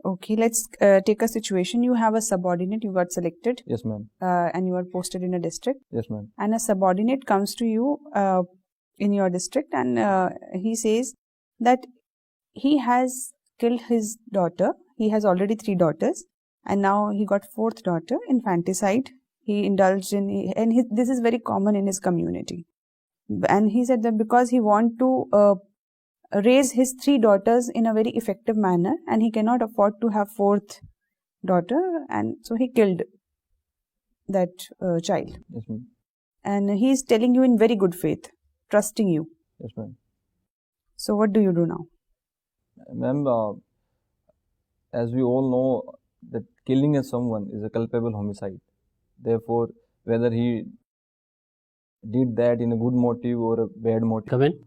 Okay, let's take a situation. You have a subordinate, you got selected. Yes, ma'am. And you are posted in a district. Yes, ma'am. And a subordinate comes to you in your district, and he says that he has killed his daughter. He has already 3 daughters, and now he got 4th daughter. Infanticide he indulged in, and this is very common in his community. And he said that because he want to raise his 3 daughters in a very effective manner, and he cannot afford to have 4th daughter, and so he killed that child. Yes, ma'am. And he is telling you in very good faith, trusting you. Yes, ma'am. So what do you do now? Ma'am, as we all know, that killing someone is a culpable homicide. Therefore, whether he did that in a good motive or a bad motive. Come in.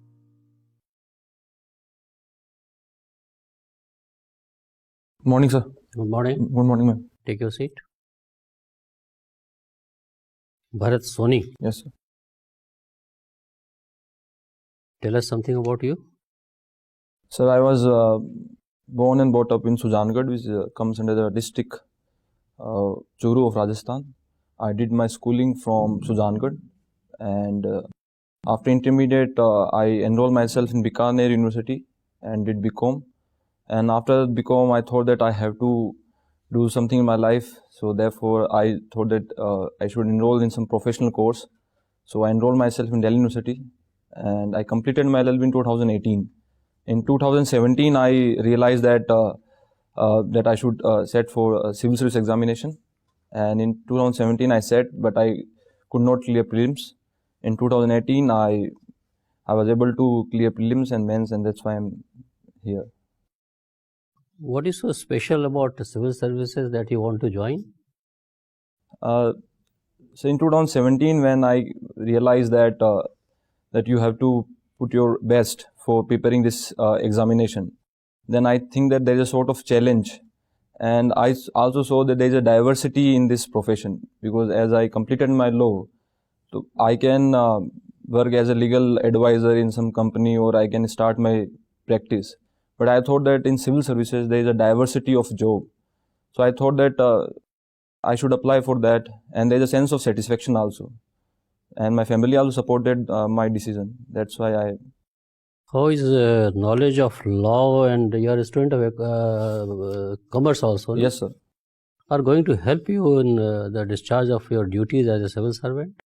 Morning, sir. Good morning. Good morning, ma'am. Take your seat. Bharat Soni, Yes, sir. tell us something about you. Sir, I was born and brought up in Sujangarh, which comes under the district Churu of Rajasthan. I did my schooling from Sujangarh, and after intermediate, I enrolled myself in Bikaner University and did BCom. And after BCom, I thought that I have to do something in my life. So therefore, I thought that I should enroll in some professional course. So I enrolled myself in Delhi University, and I completed my LLB in 2018. In 2017, I realized that that I should set for a civil service examination. And in 2017, I set, but I could not clear prelims. In 2018, I was able to clear prelims and mains, and that's why I'm here. What is so special about the civil services that you want to join? So in 2017, when I realized that that you have to put your best for preparing this examination, then I think that there is a sort of challenge. And I also saw that there is a diversity in this profession, because as I completed my law, so I can work as a legal advisor in some company, or I can start my practice. But I thought that in civil services, there is a diversity of job. So I thought that I should apply for that, and there is a sense of satisfaction also. And my family also supported my decision. That's why I... How is knowledge of law, and you are a student of commerce also? No? Yes, sir. Are going to help you in the discharge of your duties as a civil servant?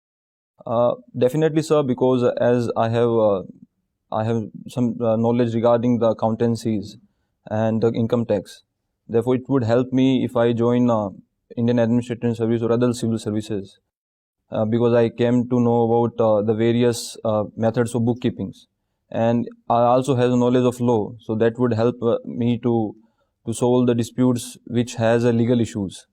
Definitely, sir, because as I have some knowledge regarding the accountancies and the income tax. Therefore, it would help me if I join Indian Administrative Service or other civil services, because I came to know about the various methods of bookkeeping. And I also have knowledge of law, so that would help me to solve the disputes which has legal issues.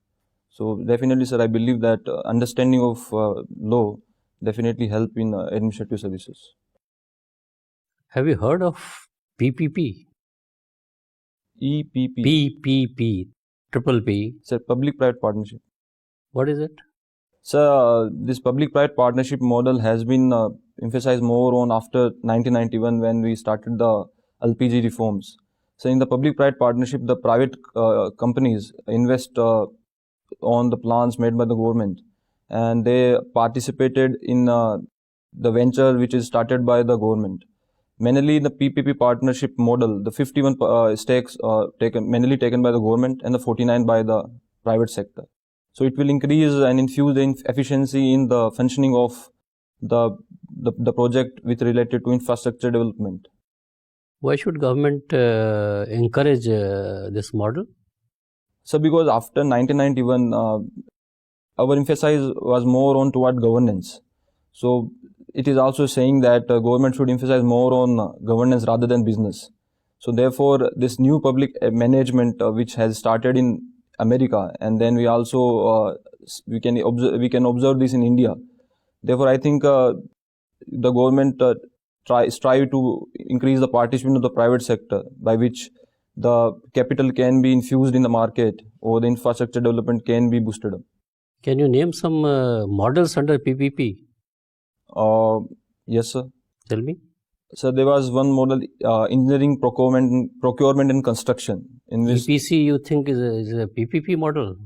So definitely, sir, I believe that understanding of law definitely help in administrative services. Have you heard of PPP? EPP. PPP, triple P. Sir, public-private partnership. What is it? So this public-private partnership model has been emphasized more on after 1991, when we started the LPG reforms. So in the public-private partnership, the private companies invest on the plans made by the government, and they participated in the venture which is started by the government. Mainly in the PPP partnership model, the 51 stakes mainly taken by the government, and the 49 by the private sector. So it will increase and infuse the efficiency in the functioning of the project with related to infrastructure development. Why should government encourage this model? So because after 1991, our emphasis was more on toward governance. So it is also saying that government should emphasize more on governance rather than business. So therefore, this new public management which has started in America, and then we also we can observe this in India. Therefore, I think the government strive to increase the participation of the private sector, by which the capital can be infused in the market, or the infrastructure development can be boosted up. Can you name some models under PPP? Yes, sir. Tell me. So there was one model, engineering, procurement and construction. in which EPC you think is a PPP model?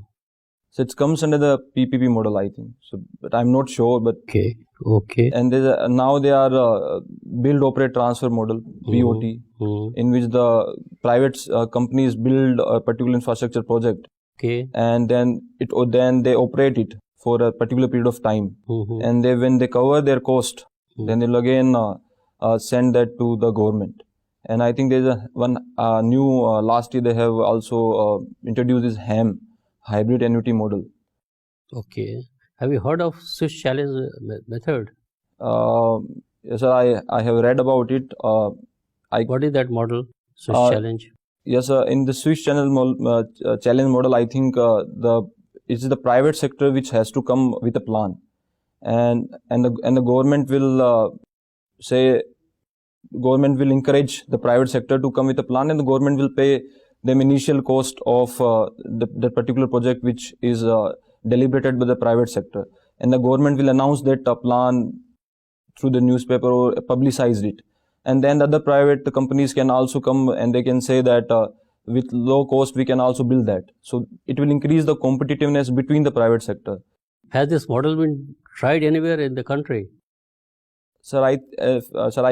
so it comes under the PPP model, I think. So, but I'm not sure. But Okay. and now they are build, operate, transfer model BOT, in which the private companies build a particular infrastructure project, Okay. and then they operate it for a particular period of time, and when they cover their cost, then they'll again send that to the government. And I think there's one new last year they have also introduced this HAM, hybrid annuity model. Okay. Have you heard of Swiss challenge method? Yes, sir, I have read about it. What is that model, Swiss challenge? Yes, sir. In the Swiss challenge model, I think it's the private sector which has to come with a plan, and the government will government will encourage the private sector to come with a plan, and the government will pay them initial cost of the particular project which is deliberated by the private sector, and the government will announce that plan through the newspaper or publicize it, and then the other private companies can also come and they can say that with low cost we can also build that. So it will increase the competitiveness between the private sector. Has this model been tried anywhere in the country? Sir, I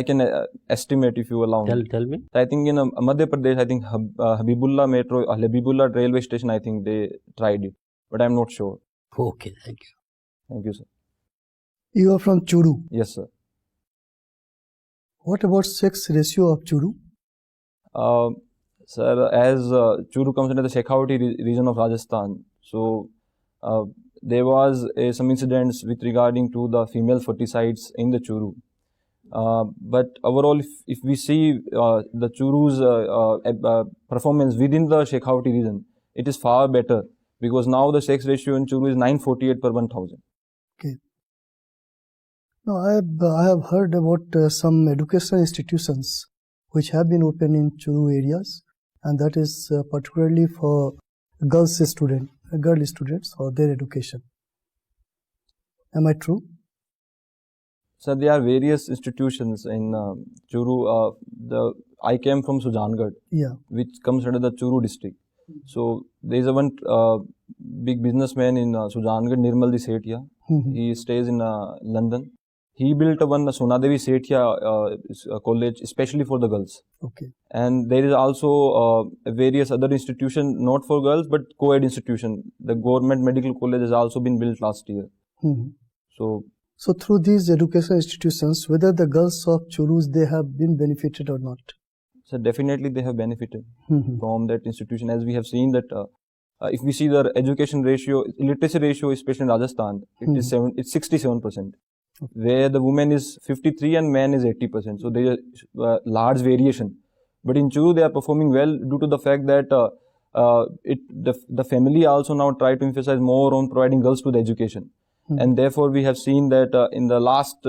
can estimate if you allow me. Tell me. I think in Madhya Pradesh, I think Habibullah railway station, I think they tried it, but I'm not sure. Okay, thank you. Thank you, sir. You are from Churu. Yes, sir. What about sex ratio of Churu? Sir, as Churu comes under the Shekhawati region of Rajasthan, so there was some incidents with regarding to the female ferticides in the Churu. But overall, if we see the Churu's performance within the Shekhawati region, it is far better, because now the sex ratio in Churu is 948 per 1000. Okay. Now, I have heard about some educational institutions which have been opened in Churu areas, and that is particularly for girl students or their education. Am I true? So there are various institutions in Churu. I came from Sujangarh, which comes under the Churu district. So there is one big businessman in Sujangarh, Nirmal Sethia. He stays in London. He built one Sonadevi Sethia college especially for the girls. Okay. And there is also various other institutions, not for girls, but co-ed institution. The government medical college has also been built last year. So through these educational institutions, whether the girls of Churus, they have been benefited or not? So definitely they have benefited from that institution, as we have seen that if we see the education ratio, literacy ratio, especially in Rajasthan, it's 67%. Where the woman is 53 and man is 80%. So there is a large variation. But in Churu, they are performing well due to the fact that the family also now try to emphasize more on providing girls to the education. And therefore, we have seen that in the last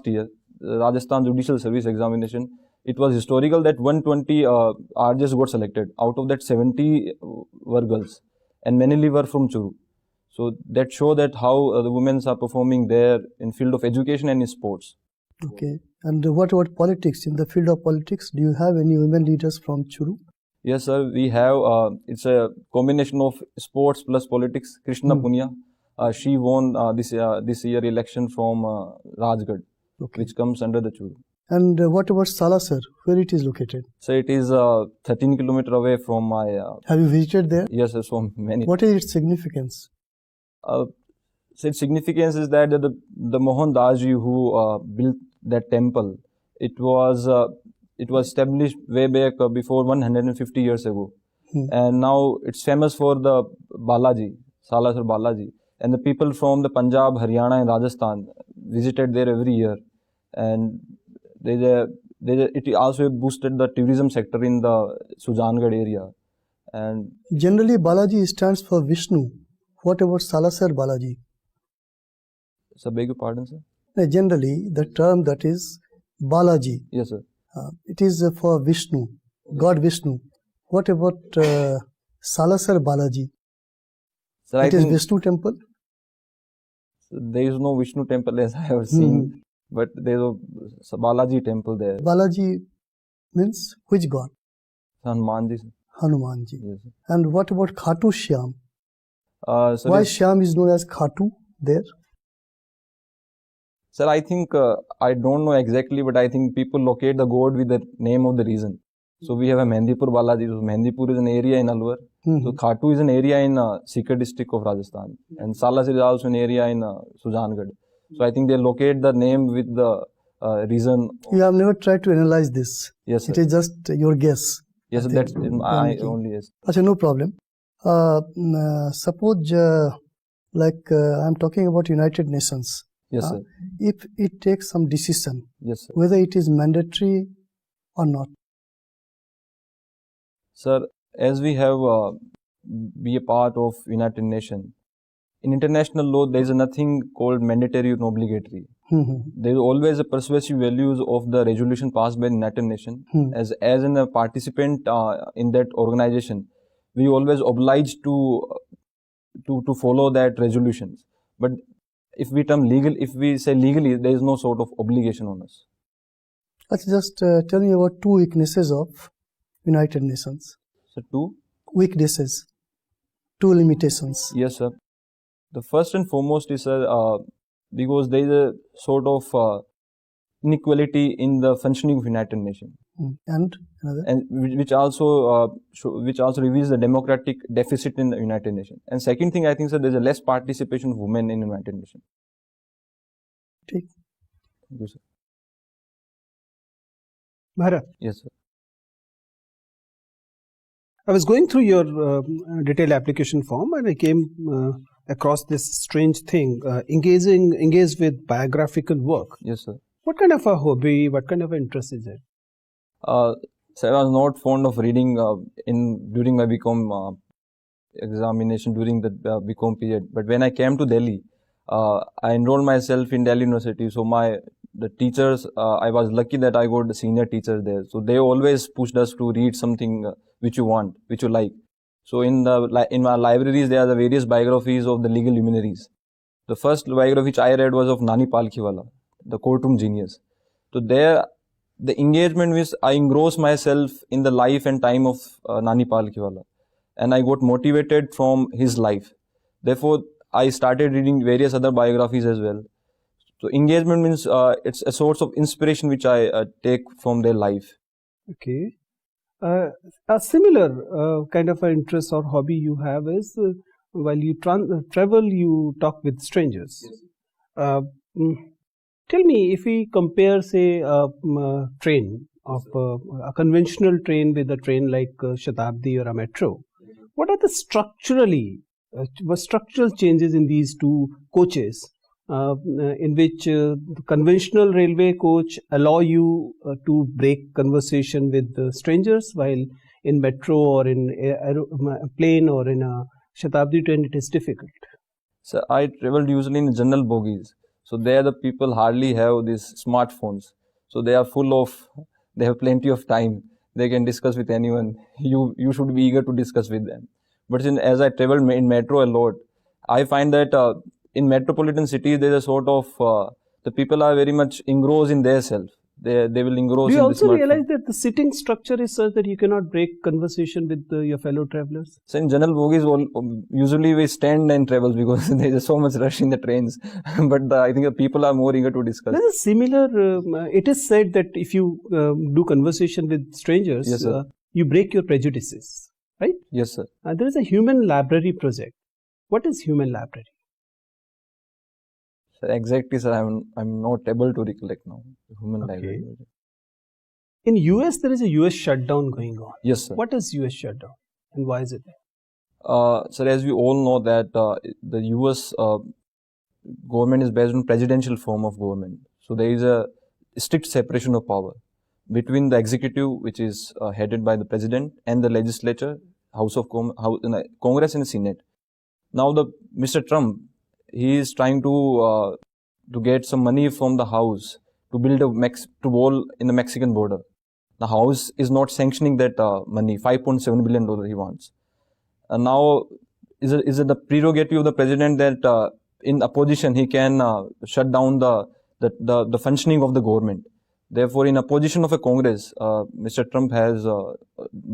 year, Rajasthan Judicial Service Examination, it was historical that 120 RJs got selected. Out of that, 70 were girls, and many were from Churu. So that show that how the women are performing there in field of education and in sports. Okay. And what about politics? In the field of politics, do you have any women leaders from Churu? Yes, sir. We have. It's a combination of sports plus politics. Krishna Punya, she won this year election from Rajgarh, which comes under the Churu. And what about Salasar? Where it is located? So it is 13 kilometers away from my. Have you visited there? Yes, sir. So many. What is its significance? So its significance is that the Mohan Dasji who built that temple, it was established way back before 150 years ago, and now it's famous for the Balaji, Salasar Balaji, and the people from the Punjab, Haryana, and Rajasthan visited there every year, and it also boosted the tourism sector in the Sujangarh area. And generally, Balaji stands for Vishnu. What about Salasar Balaji? Sir, beg your pardon, sir? Generally, the term that is Balaji. Yes, sir. It is for Vishnu, God Vishnu. What about Salasar Balaji? Sir, it is Vishnu temple? There is no Vishnu temple as I have seen, but there is a Balaji temple there. Balaji means which god? Hanumanji. Hanumanji. Yes, sir. And what about Khatu Shyam? Sir, Why yes, Shyam is known as Khatu there? sir, I think I don't know exactly, but I think people locate the god with the name of the reason. So we have a Mehndipur Balaji. So Mehndipur is an area in Alwar. So Khatu is an area in Sikar district of Rajasthan, and Salasir is also an area in Sujangarh. So I think they locate the name with the reason. You have never tried to analyze this. Yes, sir. It is just your guess. Yes, sir, I that's think. I only yes. Achha, no problem. Suppose, I'm talking about United Nations. Yes, sir. If it takes some decision, Yes, sir. whether it is mandatory or not. Sir, as we have be a part of United Nations, in international law there is nothing called mandatory or obligatory. There is always a persuasive values of the resolution passed by the United Nations. As in a participant in that organization, we always obliged to follow that resolutions. But if we say legally, there is no sort of obligation on us. Let's just tell me about two weaknesses of United Nations. So two Weaknesses, two limitations. Yes, sir. The first and foremost is, because there is a sort of inequality in the functioning of United Nations, And another? and which also reveals the democratic deficit in the United Nations. And second thing, I think, sir, there is a less participation of women in United Nations. Take. Thank you, sir. Bharat, Yes, sir. I was going through your detailed application form and I came across this strange thing, engaged with biographical work. Yes, sir. What kind of a hobby, what kind of interest is it? So I was not fond of reading during my BCom examination during the BCom period. But when I came to Delhi, I enrolled myself in Delhi University. So the teachers, I was lucky that I got the senior teachers there. So they always pushed us to read something which you want, which you like. So in my libraries, there are the various biographies of the legal luminaries. The first biography which I read was of Nani Palkhiwala, the courtroom genius. So there, the engagement with, I engrossed myself in the life and time of Nani Palkhiwala, and I got motivated from his life. Therefore, I started reading various other biographies as well. So engagement means it's a source of inspiration which I take from their life. Okay. A similar kind of an interest or hobby you have is while you travel, you talk with strangers. Yes. Tell me, if we compare, say, a train of a conventional train with a train like Shatabdi or a metro, what are the structural changes in these two coaches in which the conventional railway coach allow you to break conversation with strangers, while in metro or in a plane or in a Shatabdi train it is difficult? So I traveled usually in general bogies. So there the people hardly have these smartphones. So they are they have plenty of time. They can discuss with anyone. You should be eager to discuss with them. But as I traveled in metro a lot, I find that in metropolitan cities, there is a sort of, the people are very much engrossed in their self. They will engross in Do you this also realize that the sitting structure is such that you cannot break conversation with your fellow travelers? So in general bogies, usually we stand and travel because there is so much rush in the trains. But I think the people are more eager to discuss. There's a similar, it is said that if you do conversation with strangers, yes, you break your prejudices, right? Yes, sir. There is a human library project. What is human library? Exactly, sir. I'm not able to recollect now. Human library. In US, there is a US shutdown going on. Yes, sir. What is US shutdown and why is it there? Sir, as we all know that the US government is based on presidential form of government. So there is a strict separation of power between the executive, which is headed by the president, and the legislature, Congress and the Senate. Now Mr. Trump, he is trying to get some money from the House to build a wall in the Mexican border. The House is not sanctioning that money, $5.7 billion he wants. And now, is it the prerogative of the president that in opposition he can shut down the functioning of the government? Therefore, in opposition of a Congress, Mr. Trump has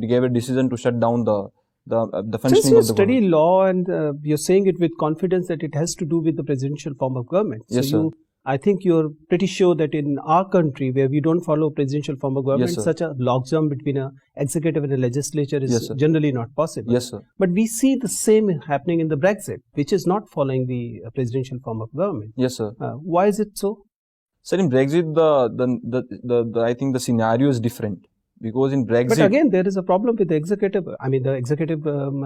gave a decision to shut down the functioning Since you of the study government. law and you're saying it with confidence that it has to do with the presidential form of government. Yes, so I think you're pretty sure that in our country, where we don't follow presidential form of government, sir. such a logjam between a executive and a legislature is Yes, sir. generally not possible. Yes, sir. But we see the same happening in the Brexit, which is not following the presidential form of government. Yes, sir. Why is it so? Sir, in Brexit, the I think the scenario is different, because in Brexit. But again, there is a problem with the executive. I mean, the executive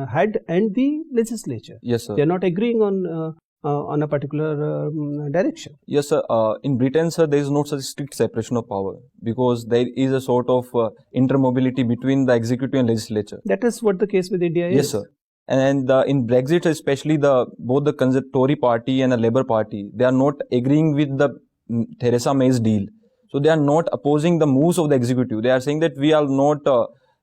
head and the legislature. Yes, sir. They are not agreeing on a particular direction. Yes, sir. In Britain, sir, there is no such strict separation of power, because there is a sort of intermobility between the executive and legislature. That is what the case with India is. Yes, sir. And in Brexit, especially both the Tory party and the Labour party, they are not agreeing with the Theresa May's deal. So they are not opposing the moves of the executive. They are saying that we are not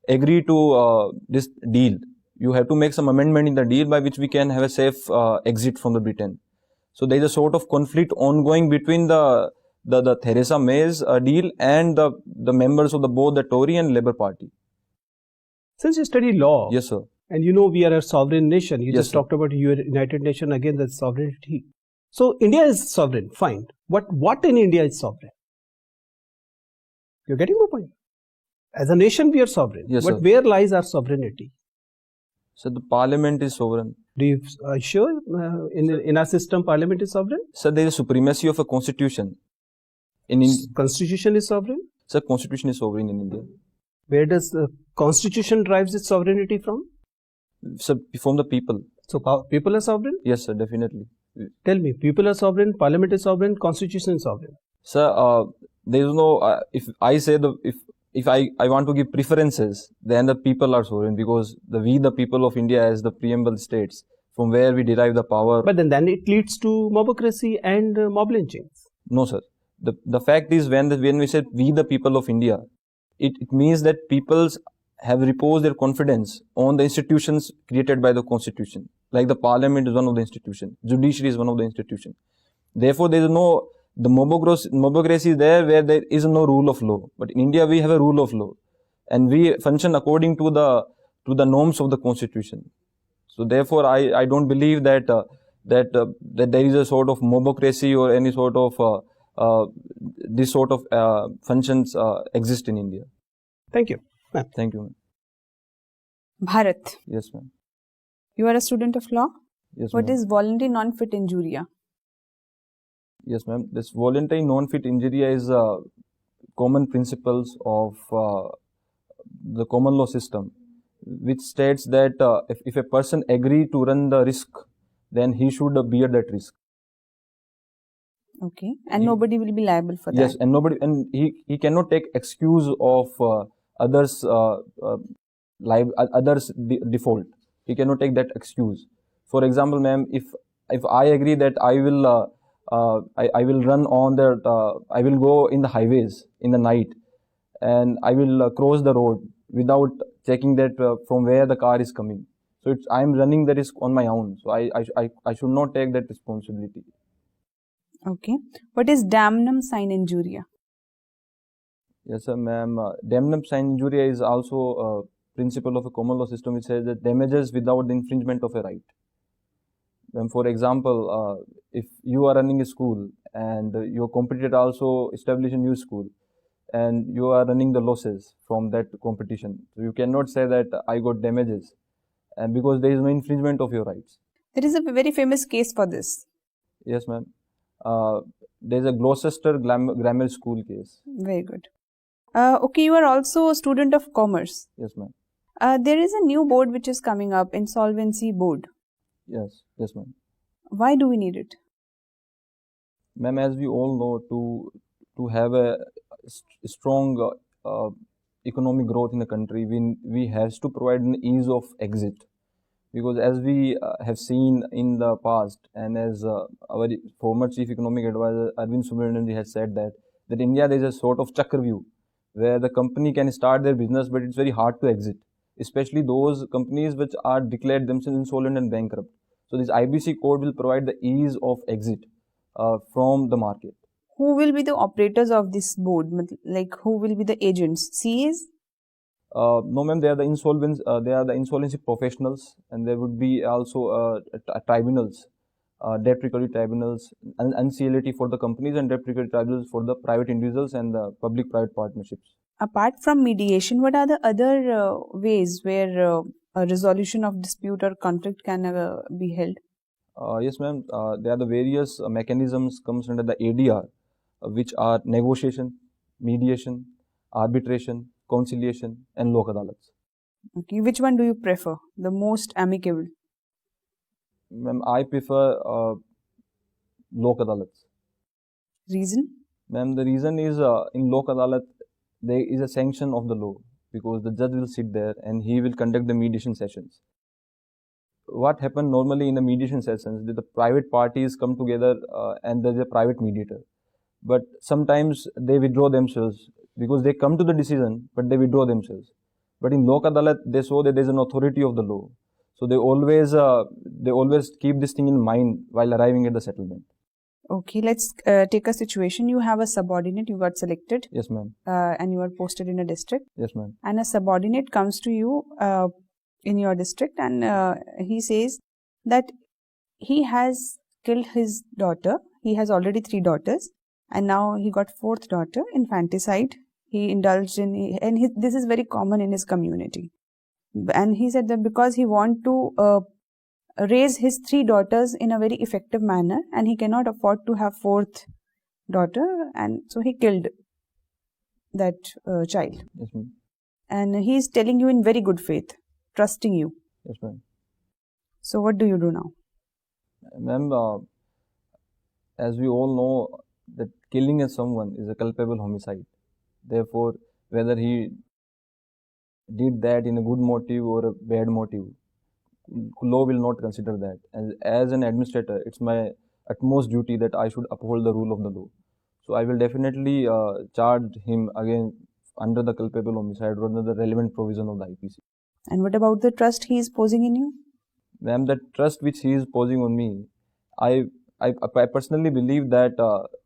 agree to this deal. You have to make some amendment in the deal by which we can have a safe exit from the Britain. So there is a sort of conflict ongoing between the Theresa May's deal and the members of both the Tory and Labour party. Since you study law, Yes, sir. and you know we are a sovereign nation, you Yes, just sir. talked about United Nations, again, that's sovereignty. So India is sovereign, fine. What in India is sovereign? You're getting my point. As a nation, we are sovereign. Yes, but sir. where lies our sovereignty? So the parliament is sovereign. Are you sure in our system, parliament is sovereign? So there is supremacy of a constitution. Constitution is sovereign? So constitution is sovereign in India. Where does the constitution derives its sovereignty from? So from the people. So people are sovereign? Yes, sir, definitely. Tell me, people are sovereign, parliament is sovereign, constitution is sovereign. Sir, there is no, if I say if I want to give preferences, then the people are sovereign, because we the people of India as the preamble states, from where we derive the power. But then it leads to mobocracy and mob lynchings. No, sir. The fact is, when we say we the people of India, it means that peoples have reposed their confidence on the institutions created by the constitution. Like the parliament is one of the institutions, judiciary is one of the institutions. Therefore, there is no, the mobocracy is there where there is no rule of law. But in India, we have a rule of law, and we function according to the norms of the constitution. So therefore, I don't believe that there is a sort of mobocracy or any sort of this sort of functions exist in India. Thank you. Thank you, ma'am. Bharat, Yes, ma'am. you are a student of law. Yes, What ma'am. is voluntary non-fit injuria? Yes, ma'am. This voluntary non-fit injury is common principles of the common law system, which states that if a person agree to run the risk, then he should bear that risk. Okay, and nobody will be liable for that. Yes, and he cannot take excuse of others default. He cannot take that excuse. For example, ma'am, if I agree that I will run on the I will go in the highways in the night, and I will cross the road without checking that from where the car is coming. So I am running the risk on my own. So I should not take that responsibility. Okay, what is damnum sine injuria? Yes, sir, ma'am. Damnum sine injuria is also a principle of a common law system, which says that damages without the infringement of a right. When, for example, if you are running a school and your competitor also established a new school, and you are running the losses from that competition, so you cannot say that I got damages, and because there is no infringement of your rights. There is a very famous case for this. Yes, ma'am. There is a Gloucester Grammar School case. Very good. Okay, you are also a student of commerce. Yes, ma'am. There is a new board which is coming up, Insolvency Board. Yes, ma'am. Why do we need it? Ma'am, as we all know, to have a strong economic growth in the country, we have to provide an ease of exit. Because as we have seen in the past, and as our former Chief Economic Advisor Arvind Subramanian has said that in India there is a sort of Chakravyuh where the company can start their business, but it's very hard to exit, especially those companies which are declared themselves insolvent and bankrupt. So this IBC code will provide the ease of exit from the market. who will be the operators of this board? Like, who will be the agents? CAs? No, ma'am. They are the insolvency. They are the insolvency professionals, and there would be also tribunals, debt recovery tribunals, and NCLT for the companies, and debt recovery tribunals for the private individuals and the public-private partnerships. Apart from mediation, what are the other ways where a resolution of dispute or conflict can be held? Yes, ma'am. There are the various mechanisms comes under the ADR, which are negotiation, mediation, arbitration, conciliation, and lok adalats. Okay, which one do you prefer? The most amicable? Ma'am, I prefer lok adalats. Reason? Ma'am, the reason is in lok adalat there is a sanction of the law, because the judge will sit there and he will conduct the mediation sessions. What happens normally in the mediation sessions, the private parties come together and there is a private mediator. But sometimes they withdraw themselves because they come to the decision, but they withdraw themselves. But in lok adalat, they show that there is an authority of the law. So they always keep this thing in mind while arriving at the settlement. Okay, let's take a situation. You have a subordinate, you got selected. Yes, ma'am. And you are posted in a district. Yes, ma'am. And a subordinate comes to you in your district, and he says that he has killed his daughter. He has already 3 daughters, and now he got 4th daughter, infanticide. He indulged in, and this is very common in his community. And he said that because he want to raise his 3 daughters in a very effective manner, and he cannot afford to have 4th daughter, and so he killed that child. Yes, ma'am. And he is telling you in very good faith, trusting you. Yes, ma'am. So what do you do now? Ma'am, as we all know, that killing someone is a culpable homicide. Therefore, whether he did that in a good motive or a bad motive, law will not consider that. And as an administrator, it's my utmost duty that I should uphold the rule of the law. So I will definitely charge him again under the culpable homicide or under the relevant provision of the IPC. And what about the trust he is posing in you? Ma'am, the trust which he is posing on me, I personally believe that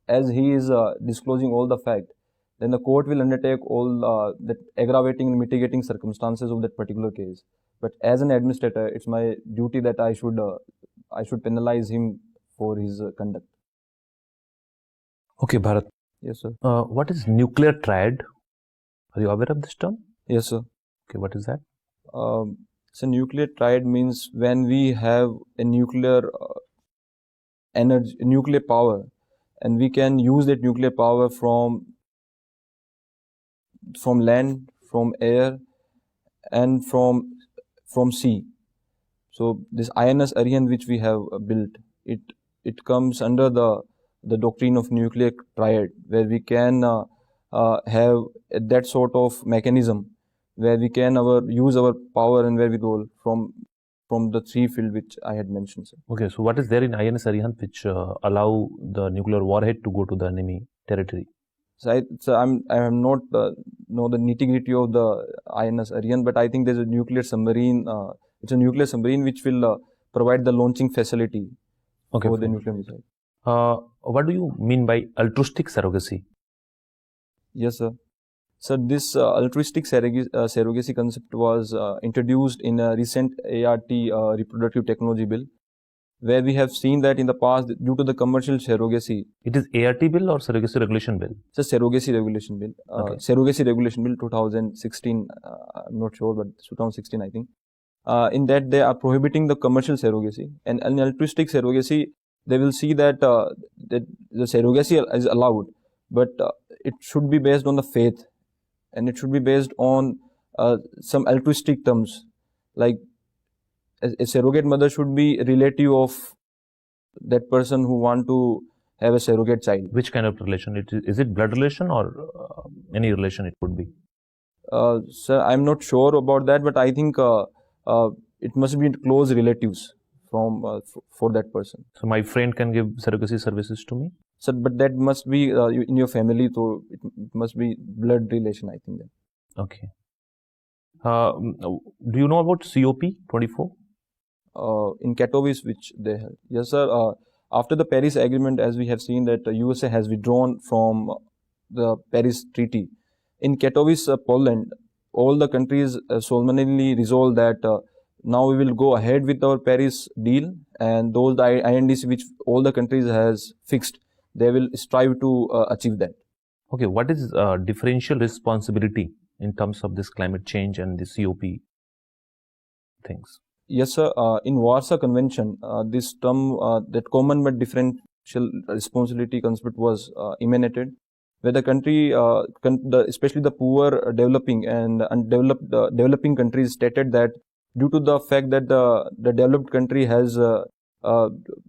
as he is disclosing all the fact, then the court will undertake all the aggravating and mitigating circumstances of that particular case. But as an administrator, it's my duty that I should penalize him for his conduct. Okay, Bharat. Yes, sir. What is nuclear triad? Are you aware of this term? Yes, sir. Okay, what is that? So nuclear triad means when we have a nuclear energy, nuclear power, and we can use that nuclear power from land, from air, and from sea. So this INS Arihan which we have built, it comes under the doctrine of nuclear triad, where we can have that sort of mechanism where we can use our power and wherewithal from the 3 field which I had mentioned, sir. Okay, so what is there in INS Arihan which allow the nuclear warhead to go to the enemy territory? So I am not know the nitty-gritty of the INS Arihan, but I think there's a nuclear submarine. It's a nuclear submarine which will provide the launching facility for the nuclear missile. What do you mean by altruistic surrogacy? Yes, sir. So this altruistic surrogacy concept was introduced in a recent ART reproductive technology bill, where we have seen that in the past, due to the commercial surrogacy. It is ART bill or surrogacy regulation bill? It's a surrogacy regulation bill. Surrogacy regulation bill 2016, I'm not sure, but 2016 I think. In that they are prohibiting the commercial surrogacy, and an altruistic surrogacy, they will see that, that the surrogacy is allowed, but it should be based on the faith, and it should be based on some altruistic terms, like a surrogate mother should be relative of that person who want to have a surrogate child. Which kind of relation? Is it blood relation or any relation it would be? Sir, I'm not sure about that, but I think it must be close relatives for that person. So my friend can give surrogacy services to me? Sir, but that must be in your family, so it must be blood relation, I think. Then. Okay. Do you know about COP 24? In Katowice, which they have. Yes, sir. after the Paris Agreement, as we have seen that the USA has withdrawn from the Paris Treaty, in Katowice, Poland, all the countries solemnly resolved that now we will go ahead with our Paris deal, and those INDC which all the countries has fixed, they will strive to achieve that. Okay, what is differential responsibility in terms of this climate change and the COP things? Yes, sir. In Warsaw Convention, this term, that common but differential responsibility concept was emanated, where the country, especially the poor, developing and undeveloped developing countries, stated that due to the fact that the developed country has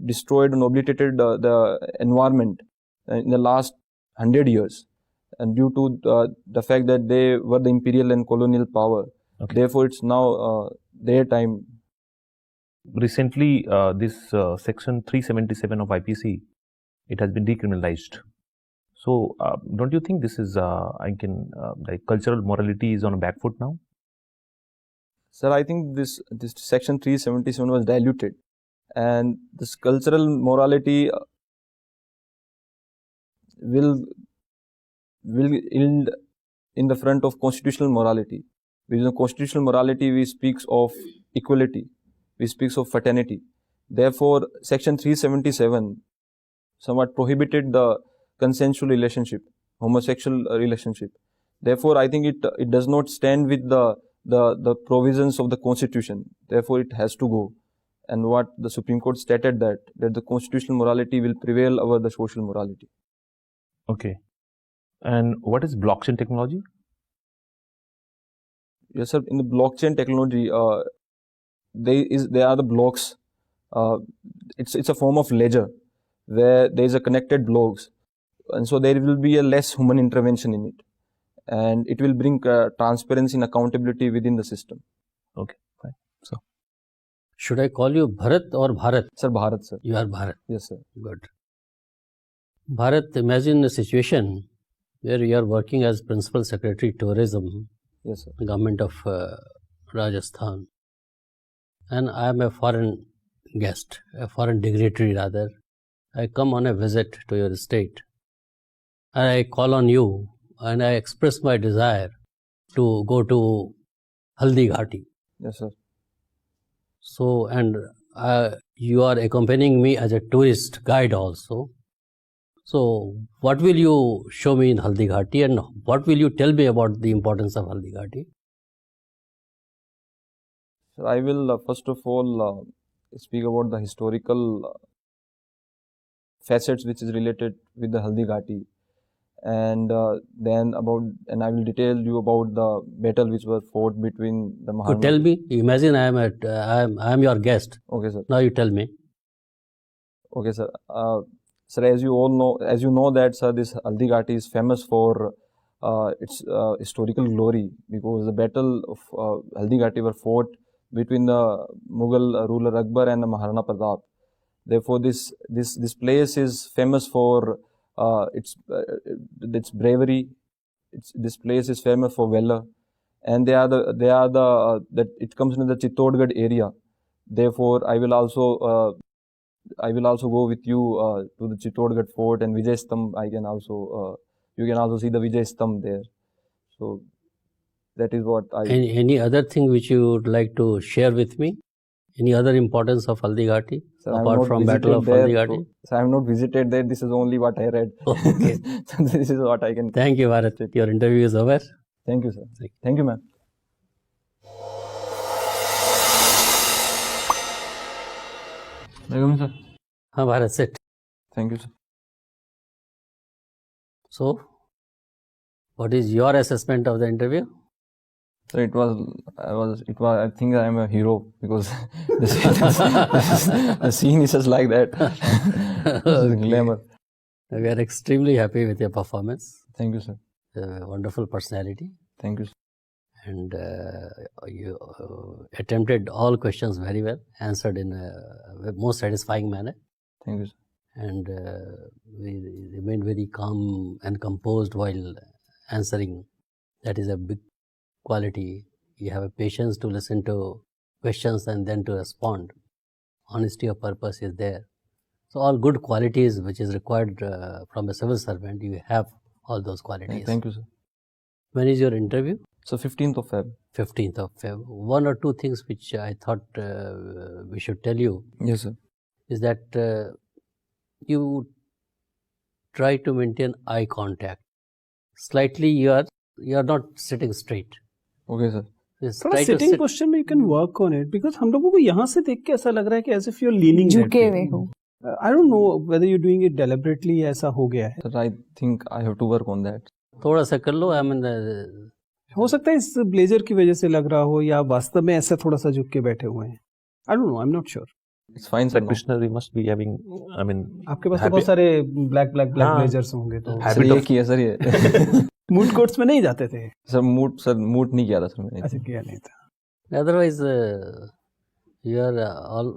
destroyed and obliterated the environment in the last 100 years, and due to the fact that they were the imperial and colonial power, therefore it's now their time. Recently, this section 377 of IPC, it has been decriminalized. So, don't you think this is, like cultural morality is on a back foot now? Sir, I think this section 377 was diluted, and this cultural morality will yield in the front of constitutional morality. Because in constitutional morality, we speaks of equality, we speaks of fraternity. Therefore, section 377 somewhat prohibited the consensual relationship, homosexual relationship. Therefore, I think it does not stand with the provisions of the Constitution. Therefore, it has to go. And what the Supreme Court stated that the constitutional morality will prevail over the social morality. Okay. And what is blockchain technology? Yes, sir. In the blockchain technology, there are the blocks. It's a form of ledger where there is a connected blocks, and so there will be a less human intervention in it, and it will bring transparency and accountability within the system. Okay, fine. So, should I call you Bharat or Bharat? Sir, Bharat, sir. You are Bharat. Yes, sir. Good. Bharat, imagine a situation where you are working as Principal Secretary Tourism, yes, sir, Government of Rajasthan, and I am a foreign guest, a foreign dignitary rather. I come on a visit to your state, and I call on you, and I express my desire to go to Haldi Ghati. Yes, sir. So, and you are accompanying me as a tourist guide also. So, what will you show me in Haldi Ghati, and what will you tell me about the importance of Haldi Ghati? So, I will first of all speak about the historical facets which is related with the Haldi Ghati, and then I will detail you about the battle which was fought between the Maharana. You tell me. Imagine I am your guest. Okay, sir. Now you tell me. Okay, sir. Sir, as you know that, sir, this Haldi Ghati is famous for its historical glory, because the battle of Haldi Ghati were fought between the Mughal ruler Akbar and the Maharana Pratap. Therefore, this place is famous for its bravery. This place is famous for valor, and that it comes into the Chittorgarh area. Therefore, I will also go with you to the Chittorgarh fort and Vijay Stambh. You can also see the Vijay Stambh there. So that is what I. Any other thing which you would like to share with me? Any other importance of Haldi Ghati, sir, apart from Battle of Haldi Ghati? So I have not visited there. This is only what I read. Okay. So this is what I can. Thank you, Bharat. Your interview is over. Thank you, sir. Thank you, ma'am. Welcome, sir. Bharat, sit. Thank you, sir. So, what is your assessment of the interview? So I think I am a hero, because the scene is just like that. Glamour. We are extremely happy with your performance. Thank you, sir. Wonderful personality. Thank you, sir. And you attempted all questions very well, answered in a most satisfying manner. Thank you, sir. And we remained very calm and composed while answering. That is a big quality. You have a patience to listen to questions and then to respond. Honesty of purpose is there. So all good qualities which is required from a civil servant, you have all those qualities. Thank you, sir. When is your interview? So 15th of Feb. 15th of Feb. One or two things which I thought we should tell you Yes, sir. is that you try to maintain eye contact. Slightly you are not sitting straight. Okay, sir. Just थोड़ा try to sitting sit. Posture में you can work on it because हम लोगों को यहाँ से देख के ऐसा लग रहा है कि as if you are leaning झुके हुए हो. I don't know whether you doing it deliberately ऐसा हो गया है. Sir, I think I have to work on that. थोड़ा सा कर लो. I mean, हो सकता है इस ब्लेजर की वजह से लग रहा हो या वास्तव में ऐसा थोड़ा सा झुक के बैठे हुए हैं. आई don't no, I am not sure. It's fine, sir. now. Practitioner, we must be having, I mean, आपके पास तो habit- बहुत सारे ब्लैक हाँ. ब्लेजर्स होंगे तो Sir, habit ये of- किया सर ये. मूड कोर्ट्स में नहीं जाते थे. सर मूड नहीं किया था सर मैंने. ऐसे किया नहीं था. otherwise, you are all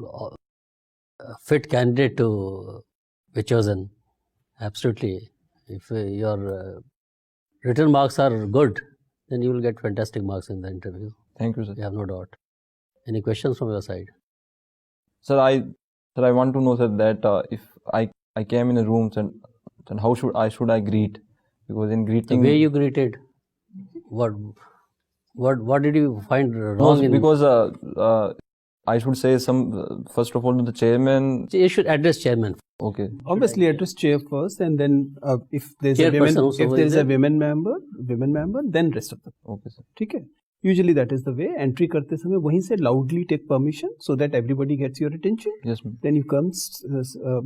fit candidate to be chosen. Absolutely. If your written marks are good, then you will get fantastic marks in the interview. Thank you, sir. You have no doubt. Any questions from your side? Sir, I want to know, sir, that if I came in a room, then how should I greet? Because in The greeting, way you greeted, what did you find no, wrong in? because I should say first of all to the chairman. You should address chairman. Okay. Obviously, address chair first, and then if there's a Chairperson women, also if is there is a there. women member, then rest of the. Okay, sir. ठीक है. Usually that is the way. Entry करते समय वहीं से loudly take permission so that everybody gets your attention. Yes, ma'am. Then you come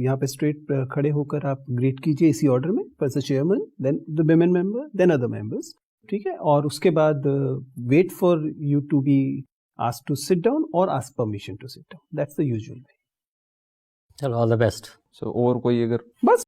यहाँ पे straight खड़े होकर आप greet कीजिए इसी order में. First the chairman, then the women member, then other members. ठीक है. और उसके बाद wait for you to be asked to sit down or ask permission to sit down. That's the usual way. Chalo, all the best. So और कोई अगर बस